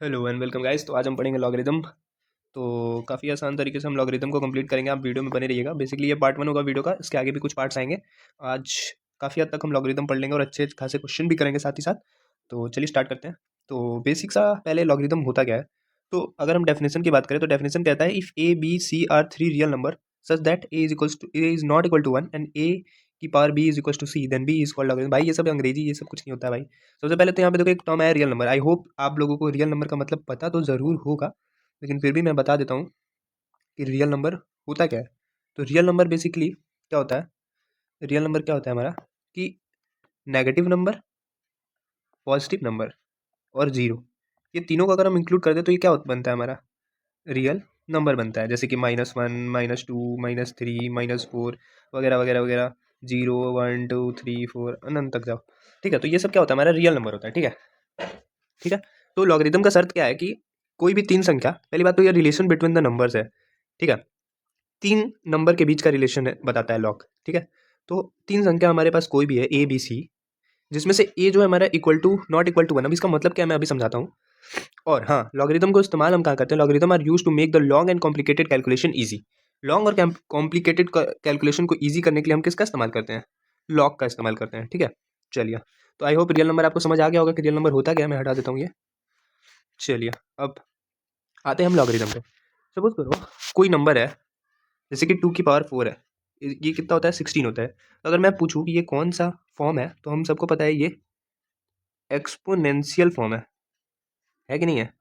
Hello and welcome guys. तो आज हम पढ़ेंगे लॉगरिदम। तो काफ़ी आसान तरीके से हम लॉगरिदम को कंप्लीट करेंगे। आप वीडियो में बने रहिएगा। बेसिकली ये पार्ट 1 होगा वीडियो का, इसके आगे भी कुछ पार्ट्स आएंगे। आज काफ़ी हद तक हम लॉगरिदम पढ़ लेंगे और अच्छे खासे क्वेश्चन भी करेंगे साथ ही साथ। तो चलिए स्टार्ट करते हैं। तो बेसिक सा पहले लॉगरिदम होता क्या है। तो अगर हम डेफिनेशन की बात करें तो डेफिनेशन कहता है if A B C are three real number such that A is not equal to one and A की power B is equal to C then B is called logarithm. भाई ये सब अंग्रेजी, ये सब कुछ नहीं होता है भाई। सबसे पहले तो यहाँ पे देखो एक टर्म है रियल नंबर। आई होप आप लोगों को रियल नंबर का मतलब पता तो ज़रूर होगा, लेकिन फिर भी मैं बता देता हूँ कि रियल नंबर होता क्या है। तो रियल नंबर बेसिकली क्या होता है, रियल नंबर क्या होता है हमारा कि नेगेटिव नंबर, पॉजिटिव नंबर और जीरो, ये तीनों को अगर हम इंक्लूड कर दे तो ये क्या बनता है हमारा रियल नंबर बनता है। जैसे कि -1, -2, -3, -4 वगैरह वगैरह वगैरह, 0, 1, 2, 3, 4 अनंत तक जाओ। ठीक है, तो ये सब क्या होता है हमारा रियल नंबर होता है। ठीक है, ठीक है। तो लॉगरिदम का शर्त क्या है कि कोई भी तीन संख्या, पहली बात तो ये रिलेशन बिटवीन द नंबर्स है। ठीक है, तीन नंबर के बीच का रिलेशन है बताता है लॉग। ठीक है, तो तीन संख्या हमारे पास कोई भी है ए बी सी, जिसमें से ए जो है हमारा equal to not equal to one. अब इसका मतलब क्या है मैं अभी समझाता हूँ। और हाँ, लॉगरिदम को इस्तेमाल हम कहाँ करते हैं, logarithm are use to make the long and complicated calculation easy. Long और कॉम्प्लिकेटेड कैलकुलेशन को ईजी करने के लिए हम किसका इस्तेमाल करते हैं, लॉग का इस्तेमाल करते हैं। ठीक है, चलिए। तो आई होप रियल नंबर आपको समझ आ गया होगा कि रियल नंबर होता क्या है। मैं हटा देता हूँ ये। चलिए अब आते हैं हम लॉगरिदम पे। सपोज करो कोई नंबर है, जैसे कि 2 की पावर 4 है। ये कितना होता है, 16 होता है। तो अगर मैं पूछूं कि ये कौन सा फॉर्म है, तो हम सबको पता है ये एक्सपोनेंशियल फॉर्म है कि नहीं है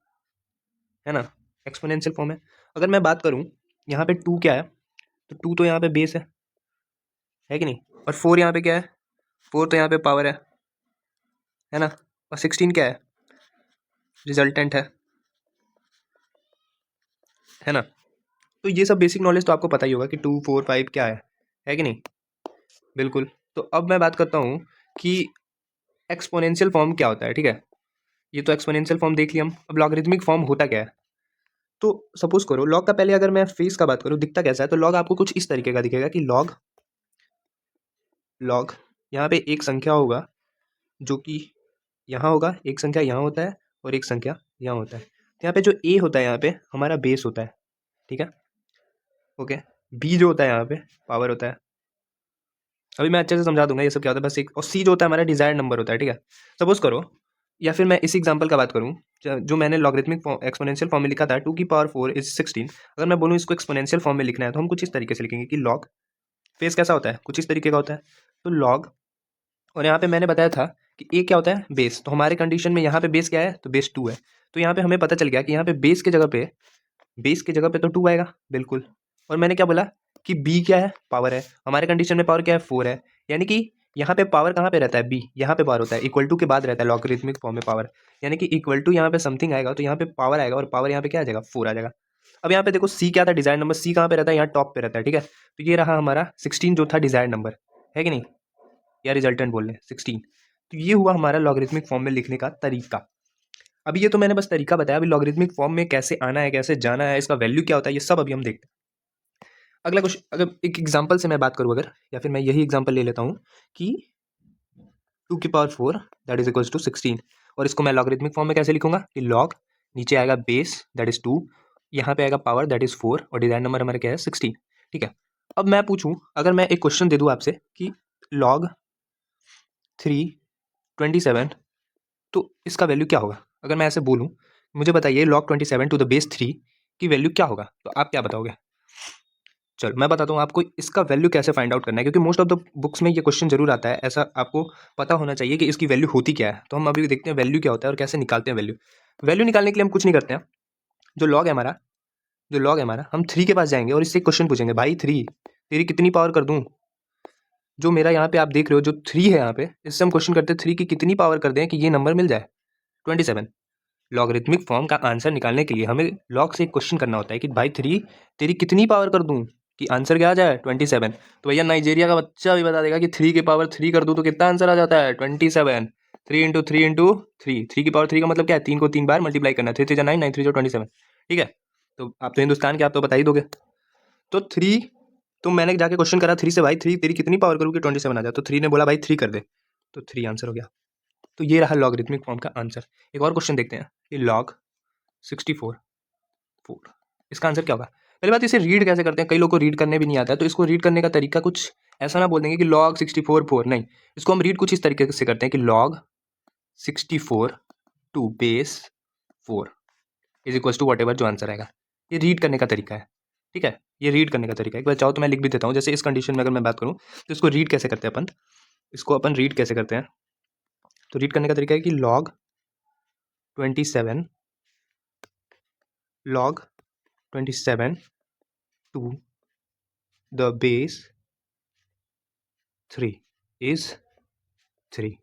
ना। एक्सपोनेंशियल फॉर्म है। अगर मैं बात करूं यहाँ पे 2 क्या है, तो 2 तो यहाँ पे बेस है कि नहीं। और 4 यहाँ पे क्या है, 4 तो यहाँ पे पावर है ना। और 16 क्या है, रिजल्टेंट है ना। तो ये सब बेसिक नॉलेज तो आपको पता ही होगा कि 2, 4, 5 क्या है कि नहीं। बिल्कुल। तो अब मैं बात करता हूँ कि एक्सपोनेंशियल फॉर्म क्या होता है। ठीक है, ये तो एक्सपोनेंशियल फॉर्म देख लिया हम। अब लॉगरिथमिक फॉर्म होता क्या है। तो सपोज करो लॉग का, पहले अगर मैं फेस का बात करूँ दिखता कैसा है, तो लॉग आपको कुछ इस तरीके का दिखेगा कि लॉग लॉग यहाँ पे एक संख्या होगा जो कि यहाँ होगा, एक संख्या यहाँ होता है और एक संख्या यहाँ होता है। तो यहाँ पे जो ए होता है यहाँ पे हमारा बेस होता है। ठीक है, ओके। बी जो होता है यहाँ पे पावर होता है। अभी मैं अच्छे से समझा दूंगा ये सब क्या होता है बस एक। और सी जो होता है हमारा डिजायर्ड नंबर होता है। ठीक है, सपोज करो, या फिर मैं इसी एग्जांपल का बात करूँ जो मैंने लॉगरिथमिक एक्सपोनेंशियल फॉर्म में लिखा था 2 की पावर 4 इज 16। अगर मैं बोलूँ इसको एक्सपोनेंशियल फॉर्म में लिखना है तो हम कुछ इस तरीके से लिखेंगे कि लॉग फेस कैसा होता है, कुछ इस तरीके का होता है। तो लॉग, और यहाँ पे मैंने बताया था कि ए क्या होता है, बेस। तो हमारे कंडीशन में यहाँ पे बेस क्या है, तो बेस 2 है। तो यहाँ पे हमें पता चल गया कि यहाँ पे बेस की जगह पे तो 2 आएगा बिल्कुल। और मैंने क्या बोला कि बी क्या है, पावर है। हमारे कंडीशन में पावर क्या है, 4 है। यानी कि यहाँ पे पावर कहाँ पे रहता है, बी। यहाँ पे पावर होता है इक्वल टू के बाद रहता है लॉगरिथमिक फॉर्म में पावर। यानी कि इक्वल टू यहाँ पे समथिंग आएगा तो यहाँ पे पावर आएगा, और पावर यहाँ पे क्या आ जाएगा, 4 आ जाएगा। अब यहाँ पे देखो सी क्या था, डिजायर नंबर। सी कहाँ पे रहता है, यहाँ टॉप पे रहता है। ठीक है, तो ये रहा हमारा 16 जो था डिजायर नंबर, है कि नहीं, या रिजल्टेंट बोल रहे हैं 16। तो ये हुआ हमारा लॉगरिथमिक फॉर्म में लिखने का तरीका। अभी ये तो मैंने बस तरीका बताया। अभी लॉगरिथमिक फॉर्म में कैसे आना है, कैसे जाना है, इसका वैल्यू क्या होता है, ये सब अभी हम देखते हैं। अगला क्वेश्चन, अगर एक एग्जांपल से मैं बात करूं अगर, या फिर मैं यही एग्जांपल ले लेता हूं कि 2 की power 4 that is equals to 16। और इसको मैं लॉगरिथमिक फॉर्म में कैसे लिखूंगा कि लॉग, नीचे आएगा बेस दैट इज 2, यहाँ पे आएगा पावर दैट इज 4, और डिजाइन नंबर हमारा क्या है, 16। ठीक है, अब मैं पूछूं, अगर मैं एक क्वेश्चन दे दूं आपसे कि लॉग 327, तो इसका वैल्यू क्या होगा। अगर मैं ऐसे बोलूं, मुझे बताइए लॉग 27 टू द बेस 3 की वैल्यू क्या होगा, तो आप क्या बताओगे। चलो मैं बताता हूँ आपको इसका वैल्यू कैसे फाइंड आउट करना है, क्योंकि मोस्ट ऑफ द बुक्स में ये क्वेश्चन जरूर आता है। ऐसा आपको पता होना चाहिए कि इसकी वैल्यू होती क्या है। तो हम अभी देखते हैं वैल्यू क्या होता है और कैसे निकालते हैं वैल्यू। वैल्यू निकालने के लिए हम कुछ नहीं करते हैं। जो लॉग है हमारा जो लॉग है हमारा, हम 3 के पास जाएंगे और इससे क्वेश्चन पूछेंगे, भाई 3 तेरी कितनी पावर कर दूं। जो मेरा यहाँ पे आप देख रहे हो जो 3 है यहाँ पे, इससे हम क्वेश्चन करते हैं 3 की कितनी पावर कर दें कि ये नंबर मिल जाए 27। लॉगरिथमिक फॉर्म का आंसर निकालने के लिए हमें लॉग से एक क्वेश्चन करना होता है कि भाई 3 तेरी कितनी पावर कर दूं कि आंसर क्या आ जाए 27। तो भैया नाइजीरिया का बच्चा भी बता देगा कि 3 की पावर 3 कर दूं तो कितना आंसर आ जाता है 27। 3 इंटू 3 का मतलब क्या है, 3 को 3 बार मल्टीप्लाई करना है। 3 3 9, 9 3 27। ठीक है, तो आप तो हिंदुस्तान के, आप तो बता ही दोगे। तो 3, तो मैंने जाके क्वेश्चन करा 3 से, भाई 3 तेरी कितनी पावर करूँ कि 27 आ जाए। तो 3 ने बोला भाई 3 कर दे, तो 3 आंसर हो गया। तो ये रहा लॉगरिथमिक फॉर्म का आंसर। एक और क्वेश्चन देखते हैं कि लॉग 64 4। इसका आंसर क्या होगा? पहली बात, इसे रीड कैसे करते हैं? कई लोग को रीड करने भी नहीं आता है, तो इसको रीड करने का तरीका कुछ ऐसा ना बोल देंगे कि लॉग 64 4, नहीं, इसको हम रीड कुछ इस तरीके से करते हैं कि log 64 to base 4 is equal to whatever जो आंसर आएगा। ये रीड करने का तरीका है, ठीक है, ये रीड करने का तरीका है। एक बार चाहो तो मैं लिख भी देता हूँ। जैसे इस कंडीशन में अगर मैं बात करूँ तो इसको रीड कैसे करते हैं अपन, इसको अपन रीड कैसे करते हैं? तो रीड करने का तरीका है कि log 27 to the base 3 is 3,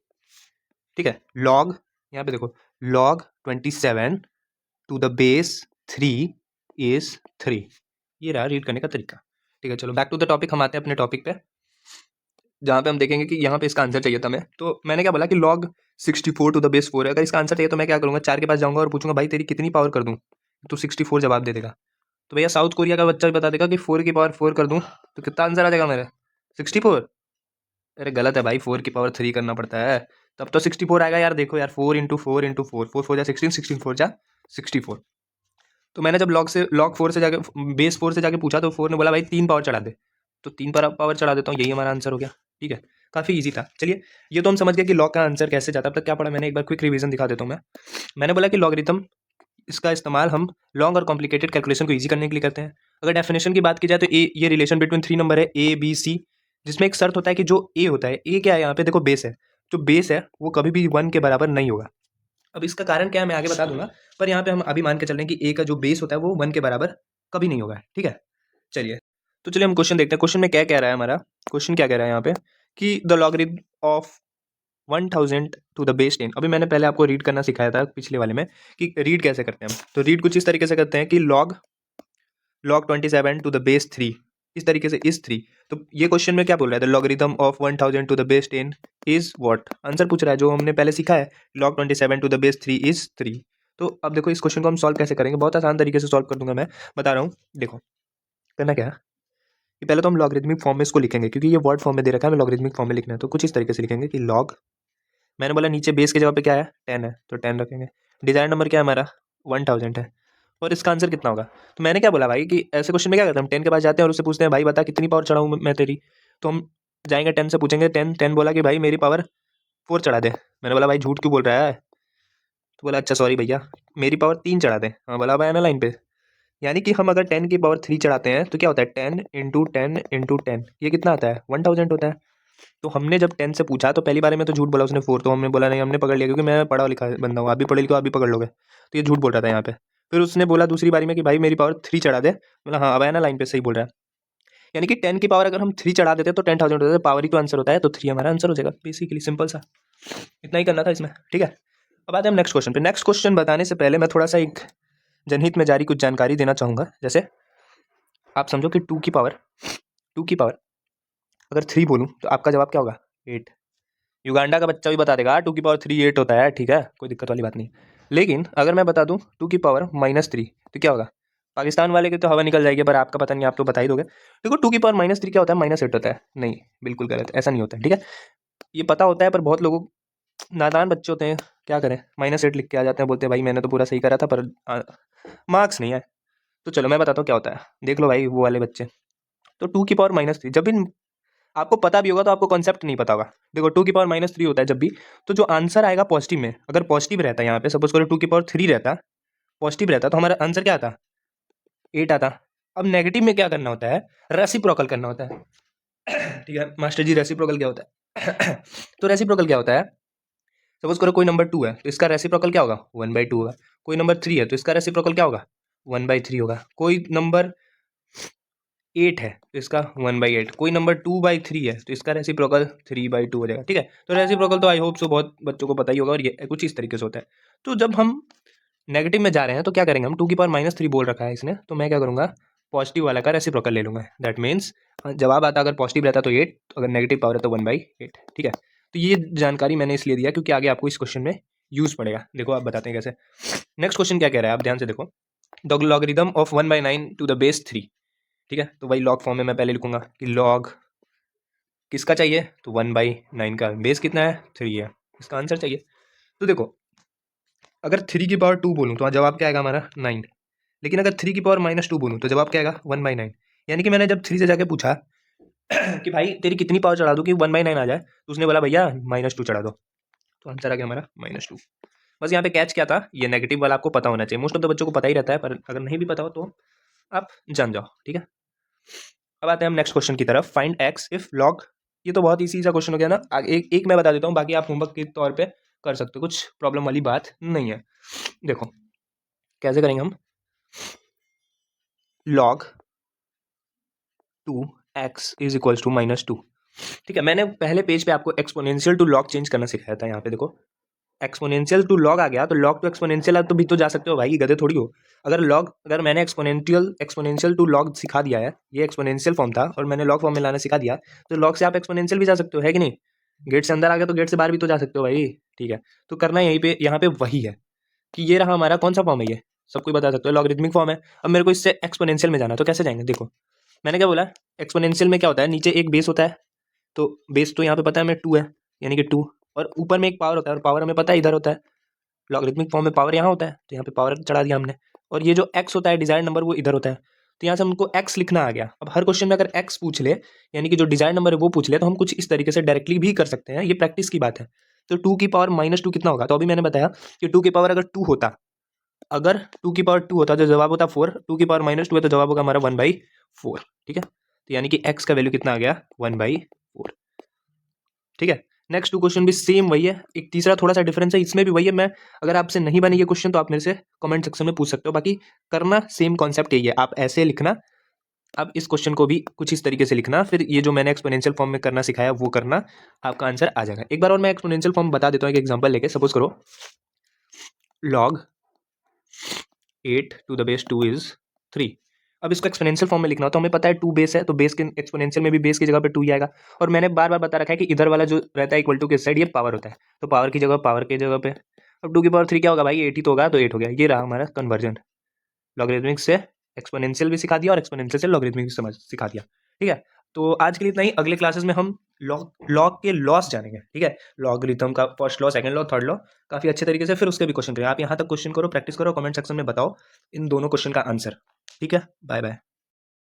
ठीक है। log, यहाँ पे देखो, log 27 to the base 3 is 3, ये रहा रीड करने का तरीका, ठीक है। चलो बैक टू द टॉपिक, हम आते हैं अपने टॉपिक पे, जहाँ पे हम देखेंगे कि यहाँ पे इसका आंसर चाहिए था मैं, तो मैंने क्या बोला कि log 64 टू द बेस 4 है। अगर इसका आंसर चाहिए तो मैं क्या करूँगा, 4 के पास जाऊँगा और पूछूंगा भाई तेरी कितनी पावर कर दूँ, तो 64 जवाब दे देगा। तो भैया साउथ कोरिया का बच्चा भी बता देगा कि 4 की पावर 4 कर दूँ तो कितना आंसर आ जाएगा मेरा, 64। अरे गलत है भाई, 4 की पावर 3 करना पड़ता है, तब तो 64 आएगा यार। देखो यार, 4 इंटू 4 इंटू 4, 4 4 जा 16, 16 4 जा 64। तो मैंने जब लॉग 4 से जाके बेस 4 से जाके पूछा तो 4 ने बोला भाई 3 पावर चढ़ा दे, तो 3 पावर चढ़ा देता हूँ, यही हमारा आंसर हो गया, ठीक है। काफ़ी ईजी था। चलिए, ये तो हम समझ गए कि लॉग का आंसर कैसे जाता है। अब तक क्या पढ़ा मैंने, एक बार क्विक रिवीजन दिखा देता हूँ मैं। मैंने बोला कि लॉगरिथम, इसका इस्तेमाल हम लॉन्ग और कॉम्प्लिकेटेड कैलकुलेशन को ईजी करने के लिए करते हैं। अगर डेफिनेशन की बात की जाए तो ये रिलेशन बिटवीन 3 नंबर है ए बी सी, जिसमें एक शर्त होता है कि जो ए होता है, ए क्या है यहाँ पे देखो, बेस है, जो बेस है वो कभी भी 1 के बराबर नहीं होगा। अब इसका कारण क्या है मैं आगे बता दूंगा, पर यहाँ पे हम अभी मान के चल रहे हैं कि ए का जो बेस होता है वो 1 के बराबर कभी नहीं होगा, ठीक है। चलिए, तो चलिए हम क्वेश्चन देखते हैं। क्वेश्चन में क्या कह रहा है हमारा, क्वेश्चन क्या कह रहा है यहाँ पे कि the logarithm of 1000 to the base 10। अभी मैंने पहले आपको रीड करना सिखाया था पिछले वाले में कि रीड कैसे करते हैं हम। तो रीड कुछ इस तरीके से करते हैं कि log 27 टू द बेस 3, इस तरीके से इस 3। तो ये क्वेश्चन में क्या बोल रहा है, the logarithm of 1000 to the base 10 is what, answer पूछ रहा है जो हमने पहले सीखा है, log 27 to the base 3 is 3। तो अब देखो इस क्वेश्चन को हम सॉल्व कैसे करेंगे, बहुत आसान तरीके से सॉल्व कर दूंगा मैं, बता रहा हूँ। देखो करना क्या है कि पहले तो हम लॉगरिथमिक फॉर्म में इसको लिखेंगे, क्योंकि ये वर्ड फॉर्म में दे रखा है, हमें लॉगरिथमिक फॉर्म में लिखना है। तो कुछ इस तरीके से लिखेंगे कि लॉग, मैंने बोला नीचे बेस के जगह पे क्या है 10 है, तो 10 रखेंगे। डिजाइन नंबर क्या है हमारा 1000 है, और इसका आंसर कितना होगा। तो मैंने क्या बोला भाई कि ऐसे क्वेश्चन में क्या करते हैं, हम 10 के पास जाते हैं और उससे पूछते हैं भाई बता कितनी पावर चढ़ाऊँ मैं तेरी। तो हम जाएंगे 10 से पूछेंगे, 10 बोला कि भाई मेरी पावर 4 चढ़ा दे। मैंने बोला भाई झूठ क्यों बोल रहा है, तो बोला अच्छा सॉरी भैया मेरी पावर 3 चढ़ा दे। हाँ बोला भाई ना लाइन पे, यानी कि हम अगर 10 की पावर 3 चढ़ाते हैं तो क्या होता है 10 इंटू 10 इंटू 10, ये कितना आता है 1000 होता है। तो हमने जब 10 से पूछा तो पहली बार में तो झूठ बोला उसने 4, तो हमने बोला नहीं, हमने पकड़ लिया क्योंकि मैं पढ़ा लिखा बंदा हूँ, आप भी पढ़े लिखो आप भी पकड़ लोगे, तो ये झूठ बोल रहा था यहाँ पे। फिर उसने बोला दूसरी बारी में कि भाई मेरी पावर 3 चढ़ा दे, बोला हाँ अब आया ना लाइन पे, सही बोल रहा है। यानी कि 10 की पावर अगर हम 3 चढ़ा देते तो 10,000 होता है, पावर ही तो आंसर होता है, तो 3 हमारा आंसर हो जाएगा। बेसिकली सिंपल सा, इतना ही करना था इसमें, ठीक है। अब आते हैं हम नेक्स्ट क्वेश्चन पे। नेक्स्ट क्वेश्चन बताने से पहले मैं थोड़ा सा एक जनहित में जारी कुछ जानकारी देना चाहूँगा। जैसे आप समझो कि 2 की पावर अगर 3 बोलूँ तो आपका जवाब क्या होगा 8। युगांडा का बच्चा भी बता देगा 2 की पावर 3 8 होता है, ठीक है, कोई दिक्कत वाली बात नहीं। लेकिन अगर मैं बता दूं 2 की पावर -3 तो क्या होगा, पाकिस्तान वाले की तो हवा निकल जाएगी, पर आपका पता नहीं, आप तो बता ही दोगे। देखो 2 की पावर -3 क्या होता है, -8 होता है, नहीं बिल्कुल गलत, ऐसा नहीं होता है, ठीक है। ये पता होता है पर बहुत लोगों, नादान बच्चे होते हैं, क्या करें, -8 लिख के आ जाते हैं, बोलते हैं भाई मैंने तो पूरा सही करा था पर मार्क्स नहीं आए। तो चलो मैं बताता हूँ क्या होता है, देख लो भाई वो वाले बच्चे। तो 2 की पावर -3 जब भी आपको पता भी होगा तो आपको कॉन्सेप्ट नहीं पता होगा। देखो 2 की पावर -3 होता है जब भी, तो जो आंसर आएगा पॉजिटिव में, अगर पॉजिटिव रहता है यहाँ पे, सपोज करो 2 की पावर 3 रहता, पॉजिटिव रहता, तो हमारा आंसर क्या आता 8 आता। अब नेगेटिव में क्या करना होता है, रेसिप्रोकल करना होता है, ठीक है मास्टर जी, रेसिप्रोकल क्या होता है तो रेसिप्रोकल क्या होता है, सपोज करो कोई नंबर 2 है तो इसका रेसिप्रोकल क्या होगा 1/2 होगा, कोई नंबर 3 है तो इसका रेसिप्रोकल क्या होगा 1/3 होगा, कोई नंबर 8 है तो इसका 1/8, कोई नंबर 2/3 है तो इसका रेसिप्रोकल 3/2 हो जाएगा, ठीक है। तो रेसिप्रोकल तो आई होप सो बहुत बच्चों को पता ही होगा, और ये कुछ इस तरीके से होता है। तो जब हम नेगेटिव में जा रहे हैं तो क्या करेंगे, हम 2 की पावर -3 बोल रखा है इसने, तो मैं क्या करूंगा पॉजिटिव वाला का रेसिप्रोकल ले लूंगा। दैट मीन्स जवाब आता अगर पॉजिटिव रहता तो 8, अगर नेगेटिव पावर है तो 1/8, ठीक है। तो ये जानकारी मैंने इसलिए दिया क्योंकि आगे आपको इस क्वेश्चन में यूज पड़ेगा। देखो आप बताते हैं कैसे। नेक्स्ट क्वेश्चन क्या कह रहा है, आप ध्यान से देखो, the logarithm of 1/9 to the base 3, ठीक है। तो वही लॉग फॉर्म में मैं पहले लिखूंगा कि लॉग किसका चाहिए, तो 1/9 का बेस कितना है 3 है, इसका आंसर चाहिए। तो देखो अगर 3 की पावर 2 बोलूँ तो जवाब क्या आएगा हमारा 9। लेकिन अगर 3 की पावर -2 बोलूँ तो जवाब क्या आएगा 1/9। यानी कि मैंने जब 3 से जाके पूछा कि भाई तेरी कितनी पावर चढ़ा दूँ कि 1/9 आ जाए, तो उसने बोला भैया -2 चढ़ा दो, तो आंसर आ गया हमारा -2। बस यहाँ पे कैच क्या था, ये नेगेटिव वाला आपको पता होना चाहिए। मोस्ट ऑफ द बच्चों को पता ही रहता है, पर अगर नहीं भी पता हो तो आप जान जाओ, ठीक है। अब आते हैं हम नेक्स्ट क्वेश्चन की तरफ। फाइंड एक्स इफ लॉग, ये तो बहुत इजी सा क्वेश्चन हो गया ना। एक मैं बता देता हूँ, बाकी आप होमवर्क के तौर पे कर सकते हो, कुछ प्रॉब्लम वाली बात नहीं है। देखो कैसे करेंगे हम, log 2x is equals to -2। ठीक है, मैंने पहले पेज पे आपको एक्सपोनेंशियल टू लॉग चेंज करना सिखाया था। यहाँ पे देखो एक्सपोनेंशियल टू लॉग आ गया, तो लॉग टू एक्सपोनेंशियल तो भी तो जा सकते हो भाई, गधे थोड़ी हो। अगर मैंने एक्सपोनेंशियल टू लॉग सिखा दिया है, ये एक्सपोनेंशियल फॉर्म था और मैंने लॉग फॉर्म में लाना सिखा दिया, तो लॉग से आप एक्सपोनेंशियल भी जा सकते हो, है कि नहीं। गेट से अंदर आ गया तो गेट से बाहर भी तो जा सकते हो भाई। ठीक है, तो करना यहीं पे यहाँ पे वही है कि ये रहा हमारा कौन सा फॉर्म है, ये सबको बता सकते हो लॉगरिथमिक फॉर्म है। अब मेरे को इससे एक्सपोनेंशियल में जाना है, तो कैसे जाएंगे। देखो मैंने क्या बोला, एक्सपोनेंशियल में क्या होता है, नीचे एक बेस होता है, तो बेस तो यहाँ पे पता है हमें 2 है, यानी कि 2, और ऊपर में एक पावर होता है, और पावर हमें पता है इधर होता है। लॉगरिथमिक फॉर्म में पावर यहाँ होता है, तो यहाँ पे पावर चढ़ा दिया हमने, और ये जो x होता है डिजायर्ड नंबर वो इधर होता है, तो यहाँ से हमको x लिखना आ गया। अब हर क्वेश्चन में अगर x पूछ ले, यानी कि जो डिजायर्ड नंबर है वो पूछ ले, तो हम कुछ इस तरीके से डायरेक्टली भी कर सकते हैं, ये प्रैक्टिस की बात है। तो 2 की पावर -2 कितना होगा, तो अभी मैंने बताया कि 2 की पावर अगर 2 होता, अगर 2 की पावर 2 होता तो जवाब होता 4, 2 की पावर -2 है तो जवाब होगा हमारा 1/4। ठीक है, तो यानी कि x का वैल्यू कितना आ गया 1/4। ठीक है, नेक्स्ट 2 क्वेश्चन भी सेम वही है, एक तीसरा थोड़ा सा डिफरेंस है, इसमें भी वही है। मैं अगर आपसे नहीं बने ये क्वेश्चन तो आप मेरे से कमेंट सेक्शन में पूछ सकते हो, बाकी करना सेम कॉन्सेप्ट यही है, आप ऐसे लिखना। आप इस क्वेश्चन को भी कुछ इस तरीके से लिखना, फिर ये जो मैंने एक्सपोनेंशियल फॉर्म में करना सिखाया वो करना, आपका आंसर आ जाएगा। एक बार और मैं एक्सपोनेंशियल फॉर्म बता देता हूँ एक एग्जांपल लेके। सपोज करो log 8 to the base 2 is 3। अब इसको एक्सपोनेंशियल फॉर्म में लिखना हो तो हमें पता है 2 बेस है, तो बेस के एक्सपोनेंशियल में भी बेस की जगह पे 2 ही आएगा। और मैंने बार बार बता रखा है कि इधर वाला जो रहता है इक्वल टू के साइड ये पावर होता है, तो पावर की जगह पे अब 2 की पावर 3 क्या होगा भाई, 8 ही तो होगा, तो 8 हो गया। ये रहा हमारा कन्वर्जन, लॉगरिथमिक से एक्सपोनेंशियल भी सिखा दिया और एक्सपोनेंशियल से लॉगरिथमिक भी समझ सिखा दिया। ठीक है, तो आज के लिए इतना ही। अगले क्लासेस में हम लॉग के लॉस जानेंगे। ठीक है, लॉगरिथम का first law, second law, third law, काफी अच्छे तरीके से, फिर उसके भी क्वेश्चन करें। आप यहाँ तक क्वेश्चन करो, प्रैक्टिस करो, कमेंट सेक्शन में बताओ इन दोनों क्वेश्चन का आंसर। ठीक है, बाय बाय।